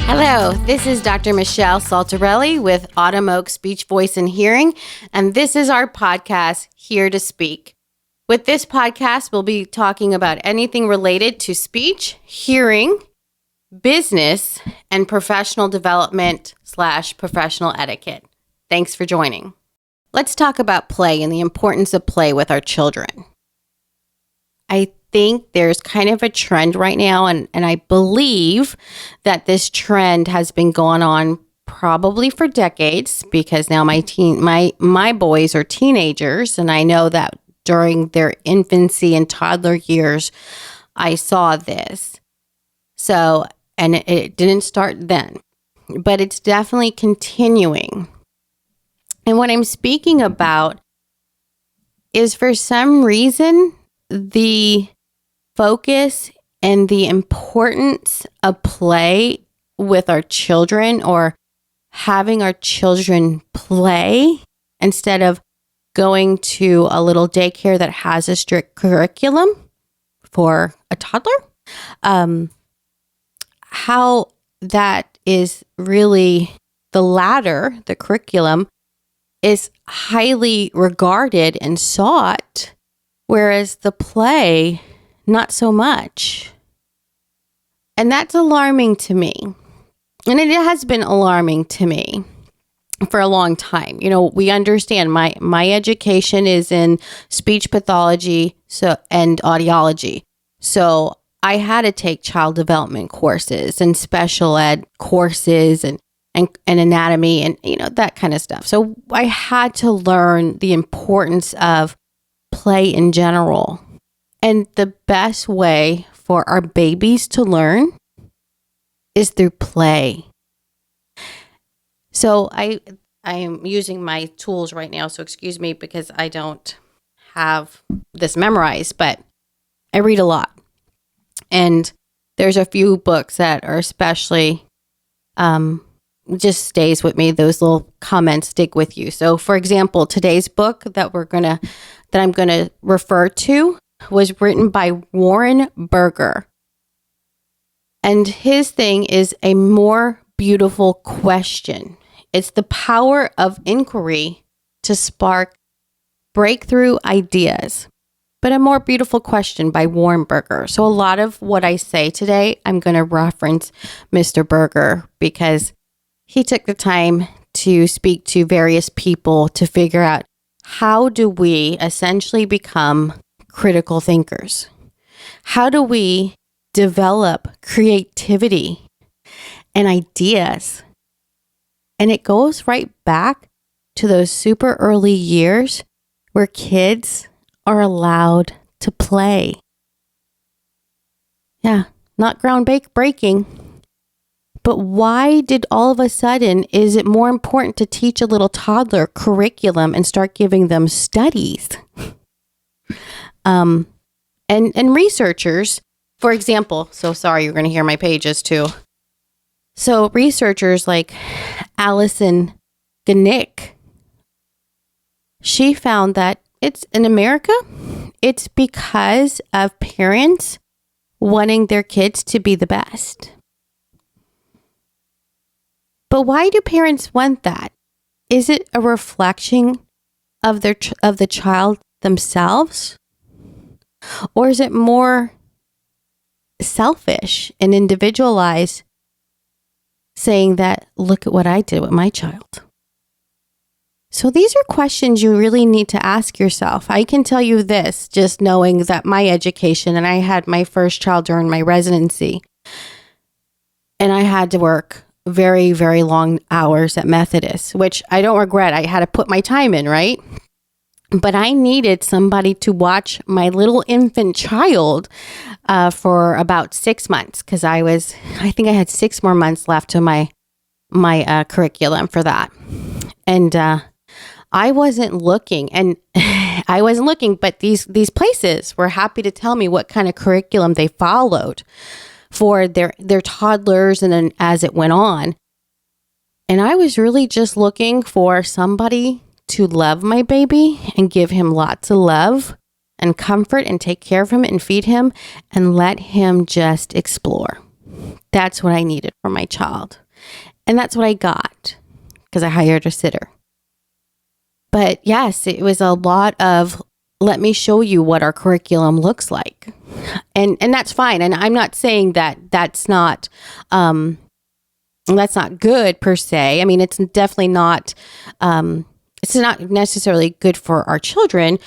Hello, this is Dr. Michelle Saltarrelli with Autumn Oak Speech, Voice, and Hearing, and this is our podcast, Here to Speak. With this podcast, we'll be talking about anything related to speech, hearing, business, and professional development / professional etiquette. Thanks for joining. Let's talk about play and the importance of play with our children. I think there's kind of a trend right now, and I believe that this trend has been going on probably for decades, because now my boys are teenagers, and I know that during their infancy and toddler years, I saw this. So, and it didn't start then, but it's definitely continuing. And what I'm speaking about is, for some reason, the focus and the importance of play with our children, or having our children play instead of going to a little daycare that has a strict curriculum for a toddler, how that is really the latter, the curriculum, is highly regarded and sought, whereas the play, not so much. And that's alarming to me. And it has been alarming to me for a long time. You know, we understand my education is in speech pathology and audiology. So I had to take child development courses and special ed courses and anatomy and, that kind of stuff. So I had to learn the importance of play in general. And the best way for our babies to learn is through play. So I am using my tools right now, so excuse me because I don't have this memorized, but I read a lot. And there's a few books that are especially just stays with me. Those little comments stick with you. So for example, today's book that I'm gonna refer to was written by Warren Berger. And his thing is a more beautiful question. It's the power of inquiry to spark breakthrough ideas. But a more beautiful question by Warren Berger. So a lot of what I say today, I'm going to reference Mr. Berger because he took the time to speak to various people to figure out, how do we essentially become critical thinkers? How do we develop creativity and ideas? And it goes right back to those super early years where kids are allowed to play. Yeah, not groundbreaking. But why did all of a sudden is it more important to teach a little toddler curriculum and start giving them studies? And researchers, for example, so sorry, you're going to hear my pages too. So researchers like Allison Gnick, she found that it's in America, it's because of parents wanting their kids to be the best. But why do parents want that? Is it a reflection of the child themselves? Or is it more selfish and individualized, saying that, look at what I did with my child? So these are questions you really need to ask yourself. I can tell you this, just knowing that my education, and I had my first child during my residency, and I had to work very, very long hours at Methodist, which I don't regret. I had to put my time in, right? But I needed somebody to watch my little infant child for about 6 months, because I think I had 6 more months left to my curriculum for that. And I wasn't looking, but these places were happy to tell me what kind of curriculum they followed for their toddlers, and then as it went on. And I was really just looking for somebody to love my baby and give him lots of love and comfort and take care of him and feed him and let him just explore. That's what I needed for my child. And that's what I got because I hired a sitter. But yes, it was a lot of, let me show you what our curriculum looks like. And that's fine. And I'm not saying that that's not good per se. I mean, it's definitely not, it's not necessarily good for our children.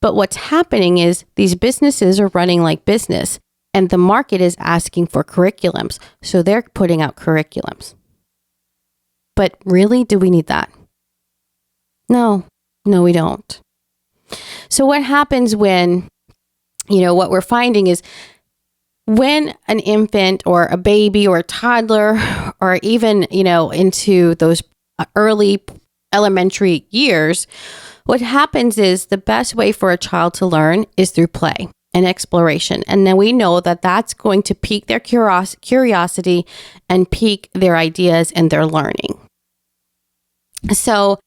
But what's happening is these businesses are running like business, and the market is asking for curriculums. So they're putting out curriculums. But really, do we need that? No, we don't. So what happens when, what we're finding is when an infant or a baby or a toddler or even, into those early elementary years, what happens is the best way for a child to learn is through play and exploration. And then we know that that's going to pique their curiosity and pique their ideas and their learning. So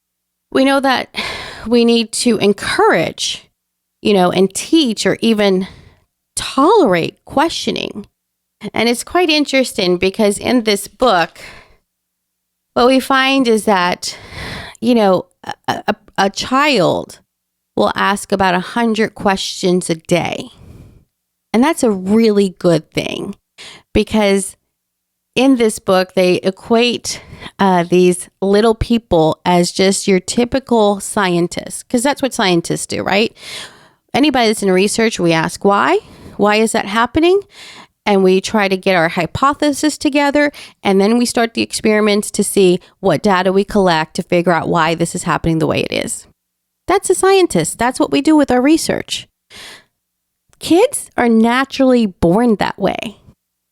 we know that we need to encourage, and teach or even tolerate questioning. And it's quite interesting because in this book, what we find is that, a child will ask about 100 questions a day. And that's a really good thing because in this book, they equate these little people as just your typical scientists, because that's what scientists do, right? Anybody that's in research, we ask why? Why is that happening? And we try to get our hypothesis together, and then we start the experiments to see what data we collect to figure out why this is happening the way it is. That's a scientist. That's what we do with our research. Kids are naturally born that way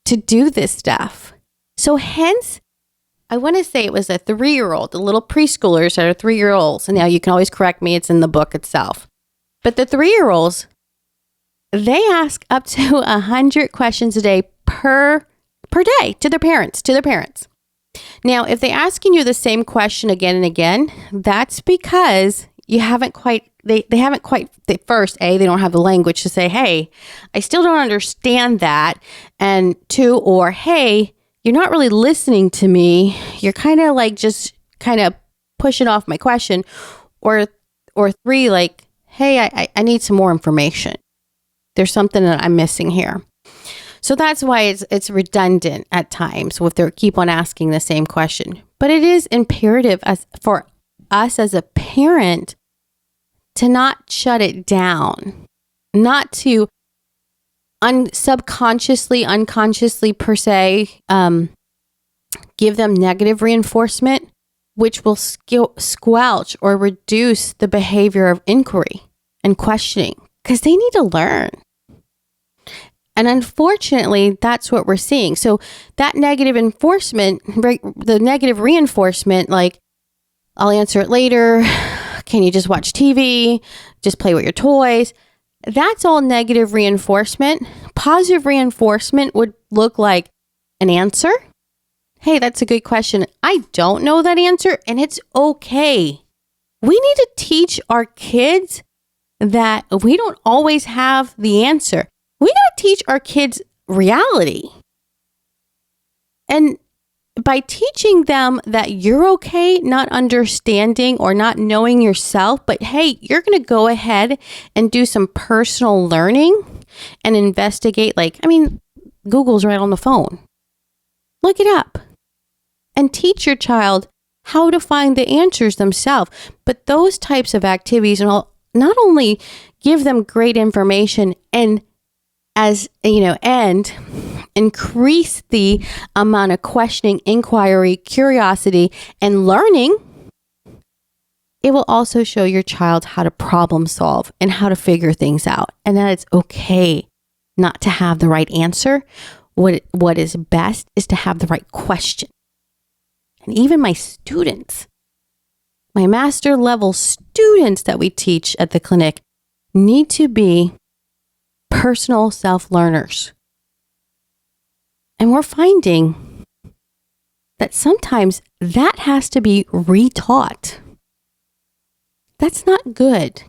to do this stuff. So hence, I want to say it was a 3-year-old, the little preschoolers that are 3-year-olds. And now you can always correct me. It's in the book itself. But the 3-year-olds, they ask up to 100 questions a day per day to their parents. Now, if they're asking you the same question again and again, that's because you haven't quite, they haven't quite, first, A, they don't have the language to say, hey, I still don't understand that. And 2, or hey, you're not really listening to me. You're kind of like just kind of pushing off my question. Or 3, like, hey, I need some more information. There's something that I'm missing here. So that's why it's redundant at times if they keep on asking the same question. But it is imperative for us as a parent to not shut it down, not to unconsciously per se, give them negative reinforcement, which will squelch or reduce the behavior of inquiry and questioning, because they need to learn. And unfortunately, that's what we're seeing. So that negative enforcement, the negative reinforcement, like, I'll answer it later. Can you just watch TV? Just play with your toys? That's all negative reinforcement. Positive reinforcement would look like an answer. Hey, that's a good question. I don't know that answer, and it's okay. We need to teach our kids that we don't always have the answer. We got to teach our kids reality. And by teaching them that you're okay not understanding or not knowing yourself, but hey, you're going to go ahead and do some personal learning and investigate. Google's right on the phone. Look it up and teach your child how to find the answers themselves. But those types of activities will not only give them great information and increase the amount of questioning, inquiry, curiosity, and learning, it will also show your child how to problem solve and how to figure things out. And that it's okay not to have the right answer. What is best is to have the right question. And even my students, my master level students that we teach at the clinic need to be personal self-learners. And we're finding that sometimes that has to be retaught. That's not good.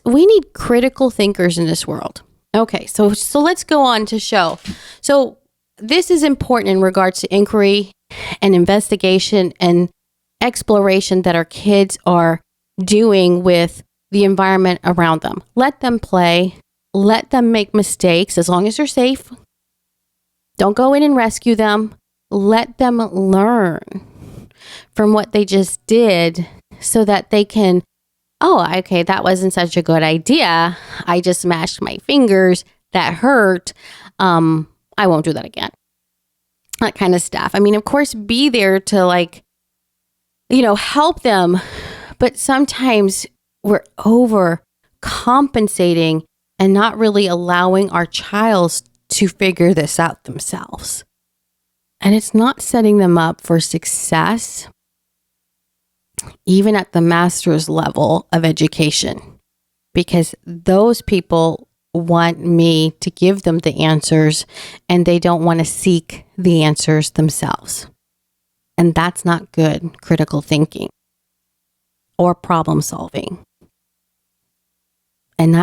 We need critical thinkers in this world. Okay, so let's go on to show. So this is important in regards to inquiry and investigation and exploration that our kids are doing with the environment around them. Let them play. Let them make mistakes as long as they're safe. Don't go in and rescue them. Let them learn from what they just did so that they can, oh, okay, that wasn't such a good idea. I just smashed my fingers. That hurt. I won't do that again. That kind of stuff. I mean, of course, be there to help them. But sometimes we're overcompensating and not really allowing our child to figure this out themselves. And it's not setting them up for success, even at the master's level of education, because those people want me to give them the answers and they don't want to seek the answers themselves. And that's not good critical thinking or problem solving. And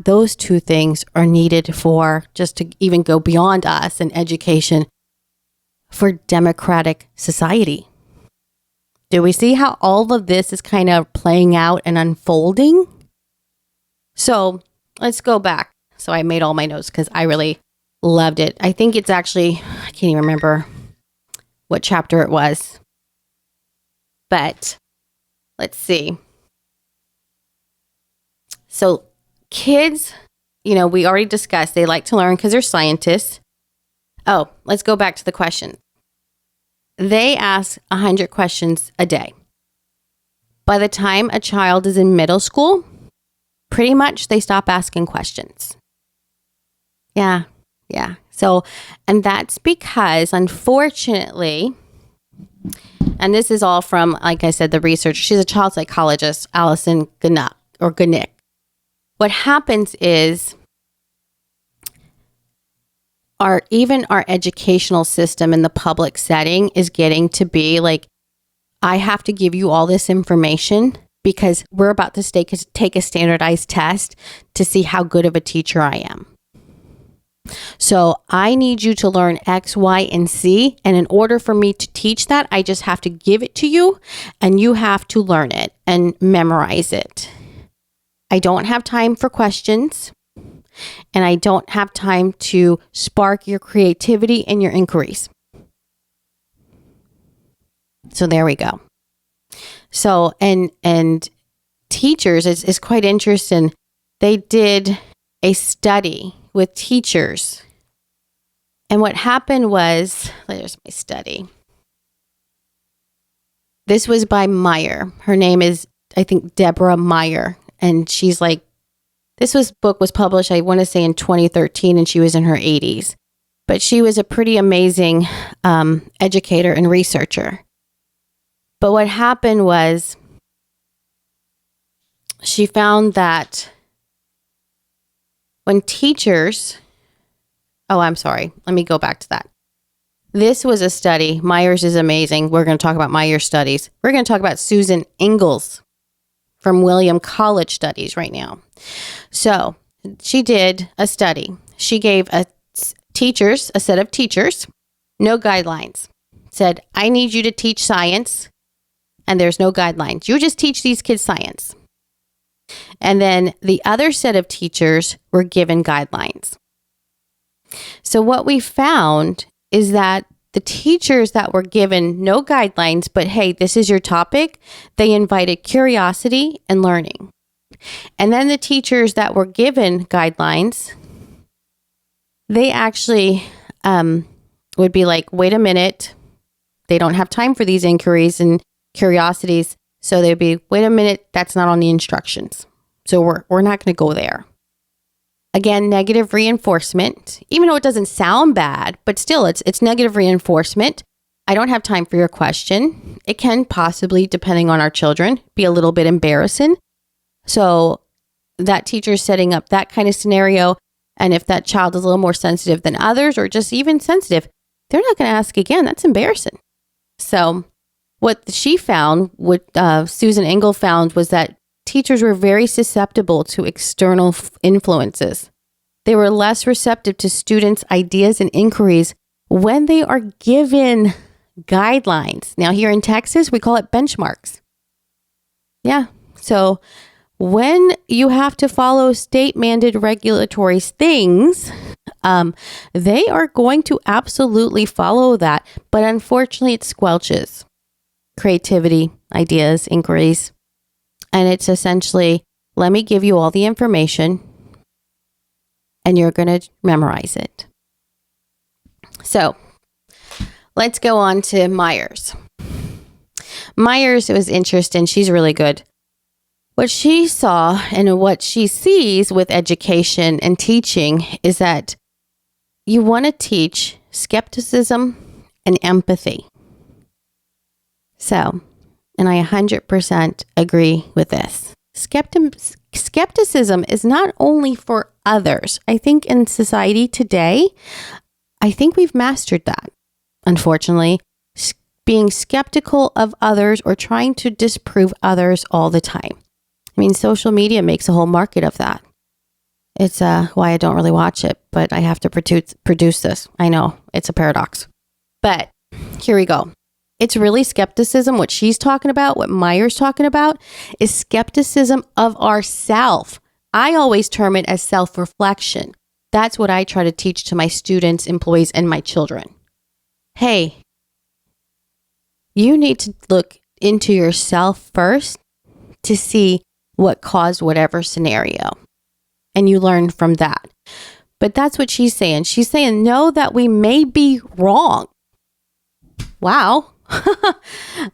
those two things are needed for, just to even go beyond us in education, for democratic society. Do we see how all of this is kind of playing out and unfolding? So let's go back. So I made all my notes because I really loved it. I think it's actually, I can't even remember what chapter it was. But let's see. So kids, we already discussed, they like to learn because they're scientists. Oh, let's go back to the question. They ask 100 questions a day. By the time a child is in middle school, pretty much they stop asking questions. Yeah. So, and that's because, unfortunately, and this is all from, like I said, the research. She's a child psychologist, Allison Gnick. What happens is our educational system in the public setting is getting to be like, I have to give you all this information because we're about to take a standardized test to see how good of a teacher I am. So I need you to learn X, Y, and Z. And in order for me to teach that, I just have to give it to you and you have to learn it and memorize it. I don't have time for questions, and I don't have time to spark your creativity and your inquiries. So there we go. So, and teachers, is quite interesting. They did a study with teachers. And what happened was, there's my study. This was by Meyer. Her name is, I think, Deborah Meyer. And she's like, book was published, I want to say in 2013, and she was in her 80s. But she was a pretty amazing educator and researcher. But what happened was she found that when teachers, let me go back to that. This was a study. Myers is amazing. We're going to talk about Myers studies. We're going to talk about Susan Ingalls from William College Studies right now. So she did a study. She gave a set of teachers, no guidelines. Said, I need you to teach science, and there's no guidelines. You just teach these kids science. And then the other set of teachers were given guidelines. So what we found is that the teachers that were given no guidelines, but hey, this is your topic, they invited curiosity and learning. And then the teachers that were given guidelines, they actually would be like, wait a minute, they don't have time for these inquiries and curiosities. So they'd be, wait a minute, that's not on the instructions. So we're not going to go there. Again, negative reinforcement, even though it doesn't sound bad, but still it's negative reinforcement. I don't have time for your question. It can possibly, depending on our children, be a little bit embarrassing. So that teacher's setting up that kind of scenario. And if that child is a little more sensitive than others, or just even sensitive, they're not going to ask again. That's embarrassing. So what she found, what Susan Ingalls found, was that teachers were very susceptible to external influences. They were less receptive to students' ideas and inquiries when they are given guidelines. Now, here in Texas, we call it benchmarks. Yeah. So when you have to follow state-mandated regulatory things, they are going to absolutely follow that. But unfortunately, it squelches creativity, ideas, inquiries. And it's essentially, let me give you all the information and you're going to memorize it. So let's go on to Myers. Myers was interesting. She's really good. What she saw and what she sees with education and teaching is that you want to teach skepticism and empathy. So, and I 100% agree with this. Skepticism is not only for others. I think in society today, I think we've mastered that. Unfortunately, being skeptical of others or trying to disprove others all the time. I mean, social media makes a whole market of that. It's why I don't really watch it, but I have to produce this. I know, it's a paradox. But here we go. It's really skepticism. What she's talking about, what Myers talking about, is skepticism of ourself. I always term it as self-reflection. That's what I try to teach to my students, employees, and my children. Hey, you need to look into yourself first to see what caused whatever scenario. And you learn from that. But that's what she's saying. She's saying, know that we may be wrong. Wow.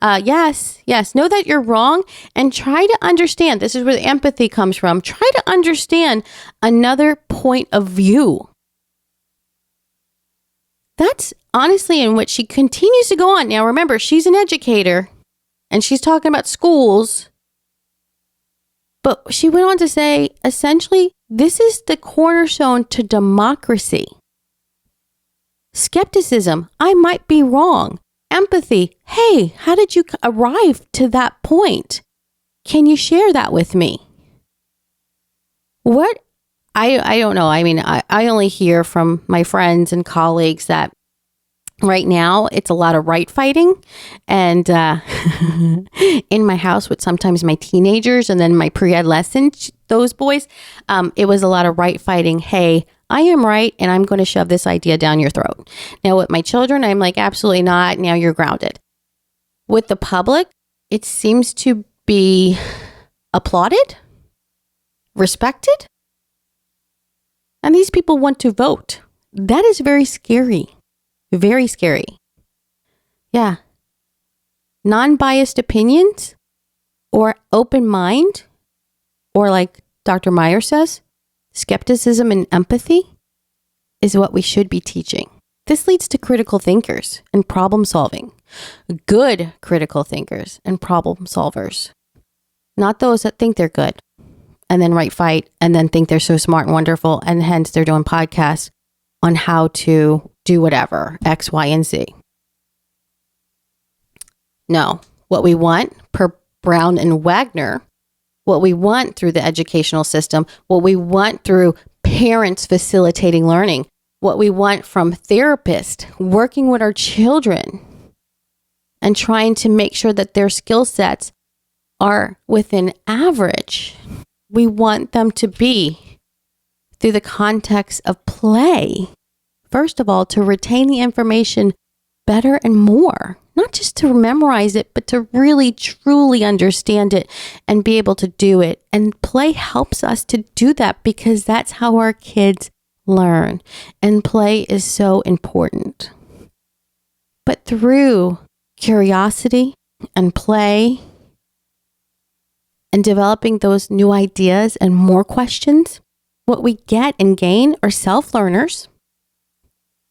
Yes. Know that you're wrong and try to understand. This is where the empathy comes from. Try to understand another point of view. That's honestly in what she continues to go on. Now, remember, she's an educator and she's talking about schools. But she went on to say, essentially, this is the cornerstone to democracy. Skepticism, I might be wrong. Empathy, hey, how did you arrive to that point? Can you share that with me? What? I don't know. I mean, I only hear from my friends and colleagues that right now it's a lot of right fighting. And in my house with sometimes my teenagers and then my pre-adolescent, those boys, it was a lot of right fighting. Hey, I am right and I'm going to shove this idea down your throat. Now with my children, I'm like, absolutely not. Now you're grounded. With the public, it seems to be applauded, respected. And these people want to vote. That is very scary. Very scary. Yeah. Non-biased opinions or open mind, or like Dr. Meyer says, skepticism and empathy is what we should be teaching. This leads to critical thinkers and problem solving. Good critical thinkers and problem solvers. Not those that think they're good and then right fight and then think they're so smart and wonderful and hence they're doing podcasts on how to do whatever, X, Y, and Z. No, what we want per Brown and Wagner, what we want through the educational system, what we want through parents facilitating learning, what we want from therapists working with our children and trying to make sure that their skill sets are within average. We want them to be through the context of play. First of all, to retain the information better and more, not just to memorize it, but to really, truly understand it and be able to do it. And play helps us to do that because that's how our kids learn. And play is so important. But through curiosity and play and developing those new ideas and more questions, what we get and gain are self-learners,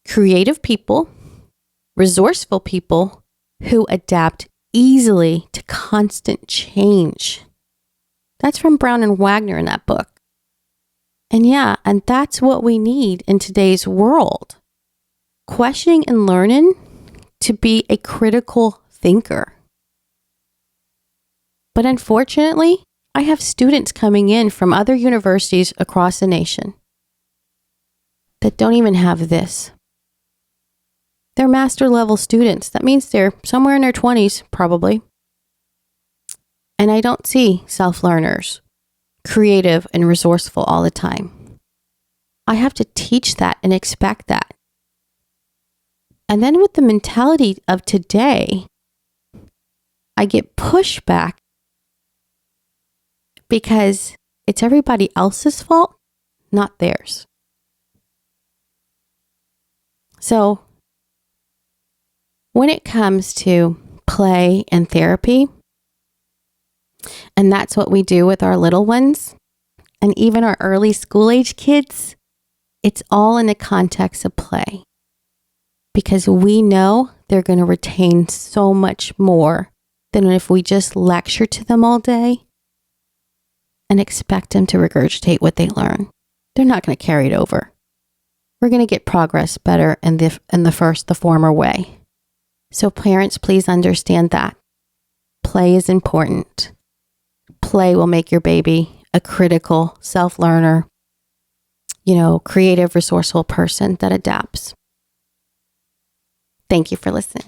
creative people, resourceful people who adapt easily to constant change. That's from Brown and Wagner in that book. And yeah, and that's what we need in today's world. Questioning and learning to be a critical thinker. But unfortunately, I have students coming in from other universities across the nation. that don't even have this. They're master level students. That means they're somewhere in their 20s, probably. And I don't see self-learners, creative and resourceful all the time. I have to teach that and expect that. And then with the mentality of today, I get pushback because it's everybody else's fault, not theirs. So when it comes to play and therapy, and that's what we do with our little ones, and even our early school age kids, it's all in the context of play. Because we know they're going to retain so much more than if we just lecture to them all day and expect them to regurgitate what they learn. They're not going to carry it over. We're going to get progress better in the former way. So parents, please understand that. Play is important. Play will make your baby a critical self-learner, creative, resourceful person that adapts. Thank you for listening.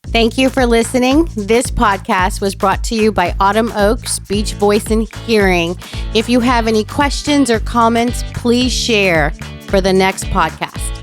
Thank you for listening. This podcast was brought to you by Autumn Oak Speech, Voice, and Hearing. If you have any questions or comments, please share for the next podcast.